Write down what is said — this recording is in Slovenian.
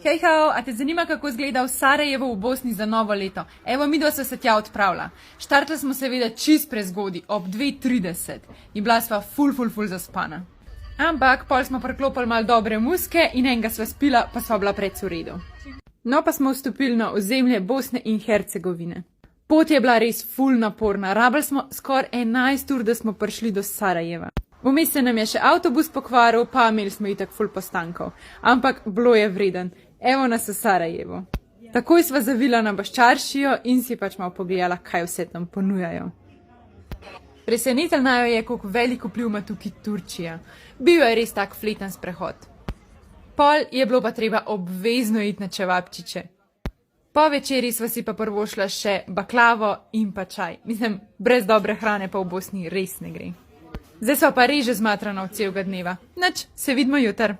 Hej, hej, a te zanima, kako izgleda v Sarajevu v Bosni za novo leto? Evo, midva sva se tja odpravila. Štartali smo seveda čist prezgodaj, ob 2:30. In bila sva ful zaspana. Ampak pol smo priklopili malo dobre muske in enega sva spila, pa sva bila precej v redu. No, pa smo vstopili na ozemlje Bosne in Hercegovine. Pot je bila res ful naporna, rabili smo skoraj 11 ur, da smo prišli do Sarajeva. Vmes se nam je še avtobus pokvaril, pa imeli smo itak ful postankov. Ampak bilo je vreden. Evo nas v Sarajevu. Takoj sva zavila na Baščaršijo in si pač malo pogledala, kaj vse tam ponujajo. Presenetil najo je, koliko veliko vpliv ima tukaj Turčija. Bil je res tak fleten sprehod. Pol je bilo pa treba obvezno iti na čevapčiče. Po večeri sva si pa prvošla še baklavo in pa čaj. Mislim, brez dobre hrane pa v Bosni res ne gre. Zdaj sva pa res že zmatrana od celega dneva. Nič, se vidimo jutri.